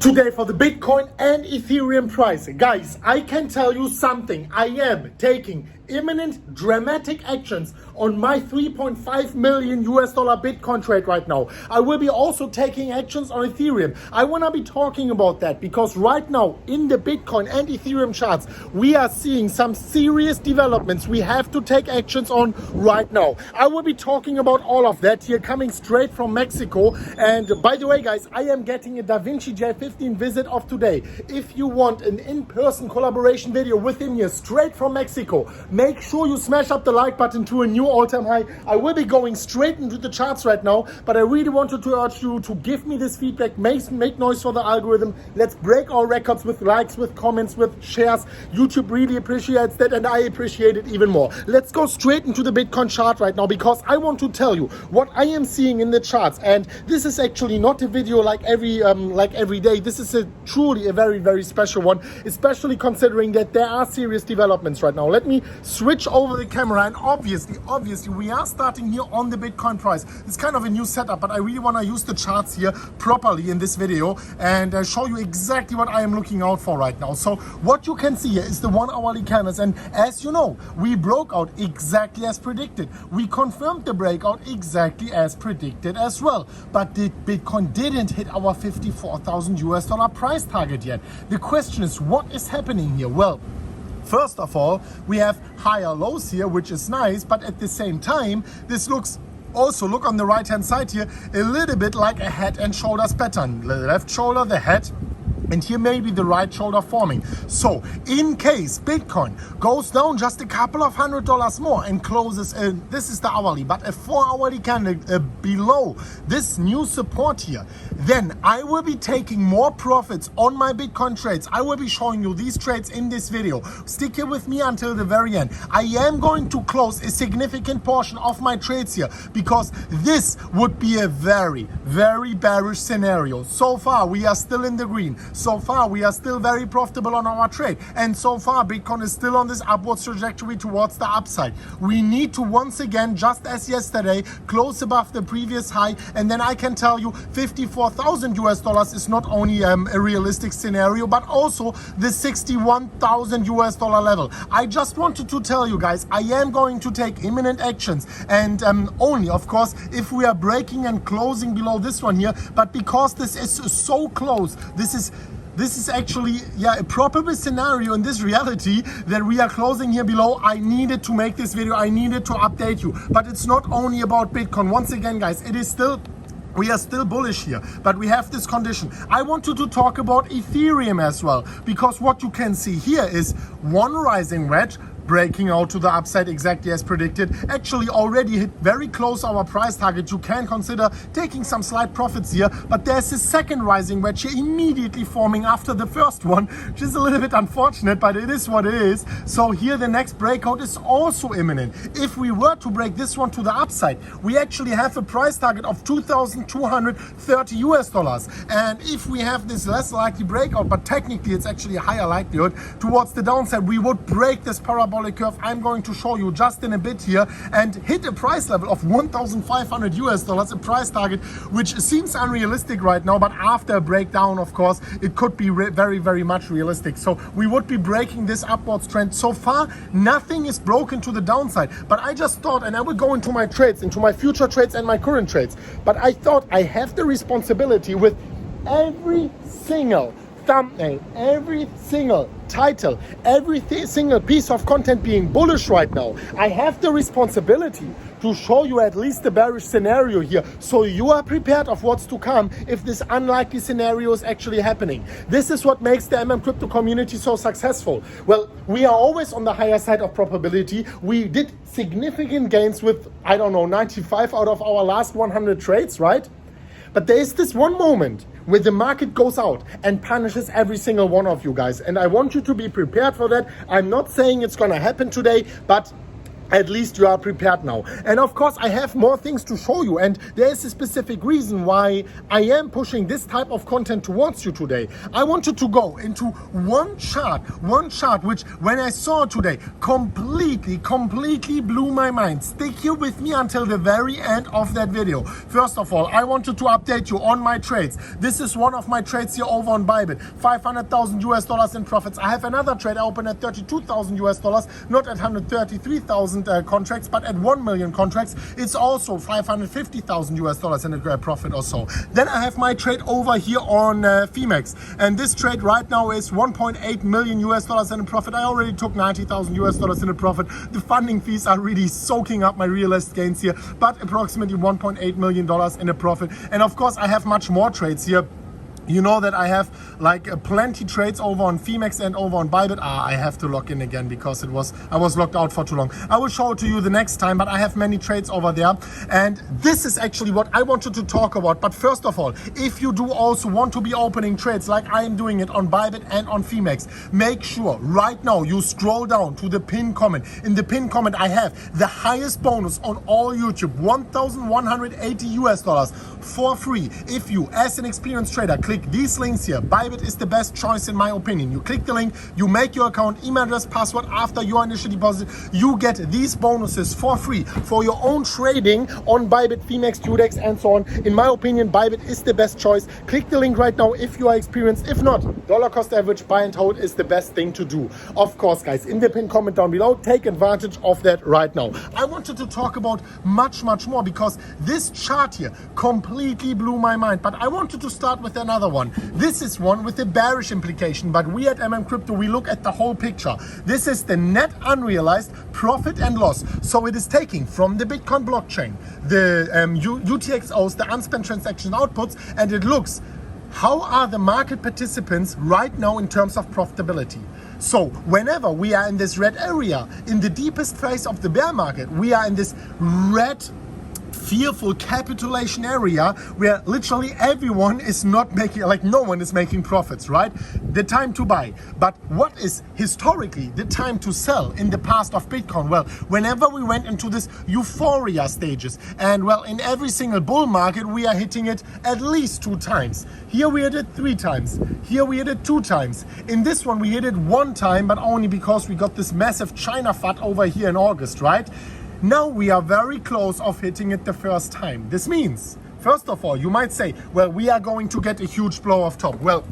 Today for the Bitcoin and Ethereum price. Guys, I can tell you something. I am taking imminent dramatic actions on my $3.5 million Bitcoin trade right now. I will be also taking actions on Ethereum. I want to be talking about that because right now in the Bitcoin and Ethereum charts, we are seeing some serious developments we have to take actions on right now. I will be talking about all of that here coming straight from Mexico. And by the way, guys, I am getting a DaVinci J15 visit of today. If you want an in-person collaboration video with him here straight from Mexico, make sure you smash up the like button to a new all-time high. I will be going straight into the charts right now, but I really wanted to urge you to give me this feedback, make noise for the algorithm. Let's break our records with likes, with comments, with shares. YouTube really appreciates that, and I appreciate it even more. Let's go straight into the Bitcoin chart right now because I want to tell you what I am seeing in the charts. And this is actually not a video like every day. This is truly a very, very special one, especially considering that there are serious developments right now. Let me switch over the camera, and obviously we are starting here on the Bitcoin price. It's kind of a new setup, but I really want to use the charts here properly in this video and show you exactly what I am looking out for right now. So what you can see here is the 1 hourly candles, and as you know, we broke out exactly as predicted. We confirmed the breakout exactly as predicted as well, but the Bitcoin didn't hit our $54,000 price target yet. The question is, what is happening here? Well, first of all, we have higher lows here, which is nice, but at the same time, this looks also, look on the right hand side here, a little bit like a head and shoulders pattern. The left shoulder, the head, and here maybe the right shoulder forming. So in case Bitcoin goes down just a couple of $100 more and closes in, this is the hourly, but a 4 hourly candle below this new support here, then I will be taking more profits on my Bitcoin trades. I will be showing you these trades in this video. Stick here with me until the very end. I am going to close a significant portion of my trades here because this would be a very, very bearish scenario. So far, we are still in the green. So far, we are still very profitable on our trade. And so far, Bitcoin is still on this upwards trajectory towards the upside. We need to once again, just as yesterday, close above the previous high. And then I can tell you $54,000 is not only a realistic scenario, but also the $61,000 level. I just wanted to tell you guys, I am going to take imminent actions, and only, of course, if we are breaking and closing below this one here. But because this is so close, this is actually, a probable scenario in this reality that we are closing here below. I needed to make this video. I needed to update you. But it's not only about Bitcoin. Once again, guys, we are still bullish here, but we have this condition. I wanted to talk about Ethereum as well, because what you can see here is one rising wedge breaking out to the upside exactly as predicted, actually already hit very close our price target. You can consider taking some slight profits here, but there's a second rising wedge here immediately forming after the first one, which is a little bit unfortunate, but it is what it is. So here the next breakout is also imminent. If we were to break this one to the upside, we actually have a price target of $2,230. And if we have this less likely breakout, but technically it's actually a higher likelihood towards the downside, we would break this parabolic curve I'm going to show you just in a bit here and hit a price level of $1,500, a price target which seems unrealistic right now, but after a breakdown, of course, it could be very, very much realistic. So we would be breaking this upwards trend. So far, nothing is broken to the downside, but I just thought, and I will go into my trades, into my future trades and my current trades, but I thought I have the responsibility with every single thumbnail, every single title, every single piece of content being bullish right now. I have the responsibility to show you at least the bearish scenario here, so you are prepared of what's to come if this unlikely scenario is actually happening. This is what makes the MMCrypto community so successful. Well, we are always on the higher side of probability. We did significant gains with, 95 out of our last 100 trades, right? But there is this one moment where the market goes out and punishes every single one of you guys. And I want you to be prepared for that. I'm not saying it's going to happen today, but at least you are prepared now. And of course, I have more things to show you, and there is a specific reason why I am pushing this type of content towards you today. I wanted to go into one chart which, when I saw today, completely blew my mind. Stick here with me until the very end of that video. First of all, I wanted to update you on my trades. This is one of my trades here over on Bybit, $500,000 in profits. I have another trade open at $32,000, not at 133,000 contracts, but at 1 million contracts. It's also $550,000 in a profit or so. Then I have my trade over here on Phemex, and this trade right now is $1.8 million in a profit. I already took $90,000 in a profit. The funding fees are really soaking up my realized gains here, but approximately $1.8 million in a profit. And of course, I have much more trades here. You know that I have like plenty trades over on Phemex and over on Bybit. I have to log in again because I was locked out for too long. I will show it to you the next time, but I have many trades over there. And this is actually what I wanted to talk about. But first of all, if you do also want to be opening trades like I am doing it on Bybit and on Phemex, make sure right now you scroll down to the pinned comment. In the pinned comment, I have the highest bonus on all YouTube, $1,180 for free. If you, as an experienced trader, click these links here. Bybit is the best choice in my opinion. You click the link, you make your account, email address, password after your initial deposit. You get these bonuses for free for your own trading on Bybit, Phemex, Udex, and so on. In my opinion, Bybit is the best choice. Click the link right now if you are experienced. If not, dollar cost average, buy and hold is the best thing to do. Of course, guys, in the pinned comment down below, take advantage of that right now. I wanted to talk about much more because this chart here completely blew my mind, but I wanted to start with another one. This is one with a bearish implication, but we at MMCrypto, we look at the whole picture. This is the net unrealized profit and loss. So it is taking from the Bitcoin blockchain, the UTXOs, the unspent transaction outputs, and it looks how are the market participants right now in terms of profitability. So whenever we are in this red area, in the deepest phase of the bear market, we are in this red fearful capitulation area where literally everyone is not making, like no one is making profits, right? The time to buy. But what is historically the time to sell in the past of Bitcoin? Well, whenever we went into this euphoria stages, and well, in every single bull market, we are hitting it at least 2 times. Here we hit it 3 times. Here we hit it 2 times. In this one, we hit it 1 time, but only because we got this massive China FUD over here in August, right? Now we are very close of hitting it the first time. This means, first of all, you might say, well, we are going to get a huge blow off top. Well,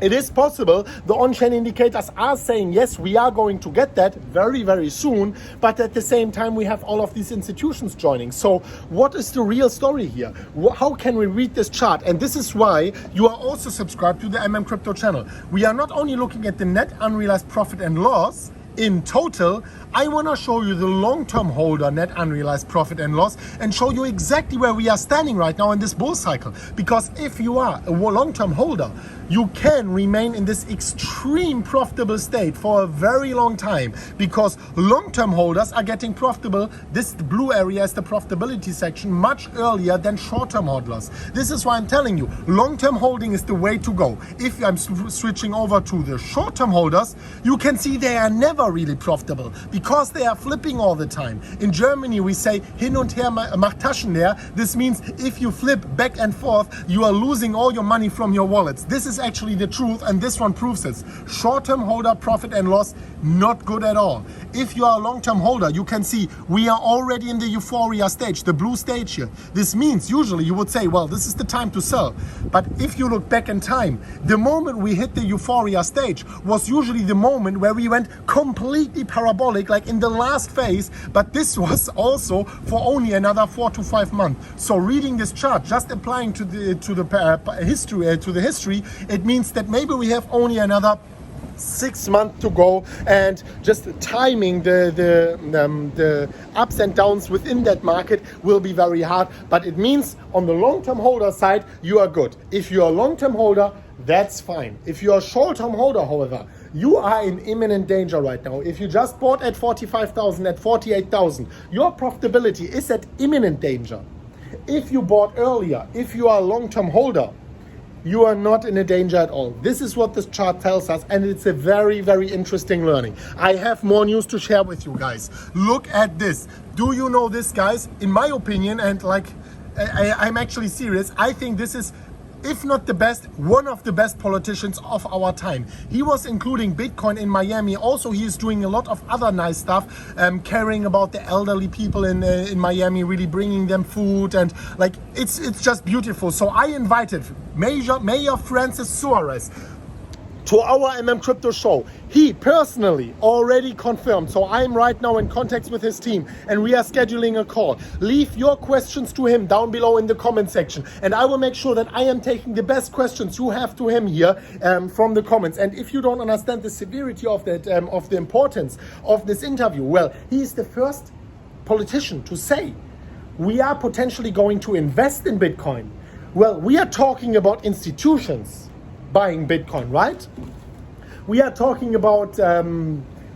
it is possible. The on-chain indicators are saying, yes, we are going to get that very soon. But at the same time, we have all of these institutions joining. So what is the real story here? How can we read this chart? And this is why you are also subscribed to the MMCrypto channel. We are not only looking at the net unrealized profit and loss in total, I want to show you the long-term holder net unrealized profit and loss and show you exactly where we are standing right now in this bull cycle. Because if you are a long-term holder, you can remain in this extreme profitable state for a very long time, because long-term holders are getting profitable. This blue area is the profitability section much earlier than short-term holders. This is why I'm telling you, long-term holding is the way to go. If I'm switching over to the short-term holders, you can see they are never really profitable because they are flipping all the time. In Germany, we say hin und her macht Taschen leer. This means if you flip back and forth, you are losing all your money from your wallets. This is actually the truth, and this one proves it. Short-term holder profit and loss, not good at all. If you are a long-term holder, you can see we are already in the euphoria stage, the blue stage here. This means usually you would say, well, this is the time to sell. But if you look back in time, the moment we hit the euphoria stage was usually the moment where we went completely parabolic, like in the last phase, but this was also for only another 4 to 5 months. So reading this chart, just applying to the history, it means that maybe we have only another 6 months to go, and just timing the ups and downs within that market will be very hard. But it means on the long-term holder side, you are good. If you are a long-term holder, that's fine. If you are a short-term holder, however, you are in imminent danger right now. If you just bought at 45,000, at 48,000, your profitability is at imminent danger. If you bought earlier, if you are a long-term holder, you are not in a danger at all. This is what this chart tells us, and it's a very, very interesting learning. I have more news to share with you guys. Look at this. Do you know this, guys? In my opinion, and like I'm actually serious, I think this is, if not the best, one of the best politicians of our time. He was including Bitcoin in Miami. Also, he is doing a lot of other nice stuff, caring about the elderly people in Miami, really bringing them food, and like it's just beautiful. So I invited Mayor Francis Suarez to our MMCrypto show. He personally already confirmed. So I'm right now in contact with his team and we are scheduling a call. Leave your questions to him down below in the comment section. And I will make sure that I am taking the best questions you have to him here from the comments. And if you don't understand the severity of that, of the importance of this interview, well, he is the first politician to say we are potentially going to invest in Bitcoin. Well, we are talking about institutions buying Bitcoin, right? We are talking about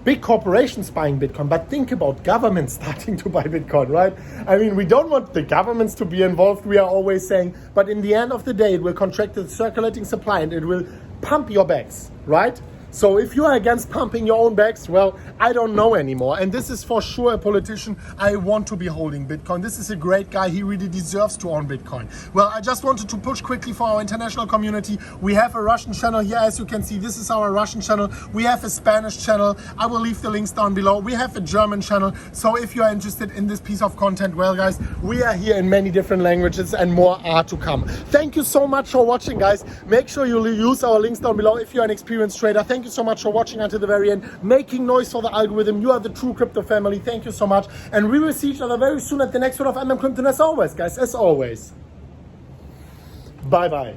big corporations buying Bitcoin, but think about governments starting to buy Bitcoin, right? I mean, we don't want the governments to be involved, we are always saying, but in the end of the day, it will contract the circulating supply and it will pump your bags, right? So if you are against pumping your own bags, well, I don't know anymore. And this is for sure a politician I want to be holding Bitcoin. This is a great guy. He really deserves to own Bitcoin. Well, I just wanted to push quickly for our international community. We have a Russian channel here. As you can see, this is our Russian channel. We have a Spanish channel. I will leave the links down below. We have a German channel. So if you are interested in this piece of content, well, guys, we are here in many different languages and more are to come. Thank you so much for watching, guys. Make sure you use our links down below if you're an experienced trader. Thank you so much for watching until the very end, making noise for the algorithm. You are the true crypto family. Thank you so much. And we will see each other very soon at the next one of MMCrypto. And as always, guys, as always, bye-bye.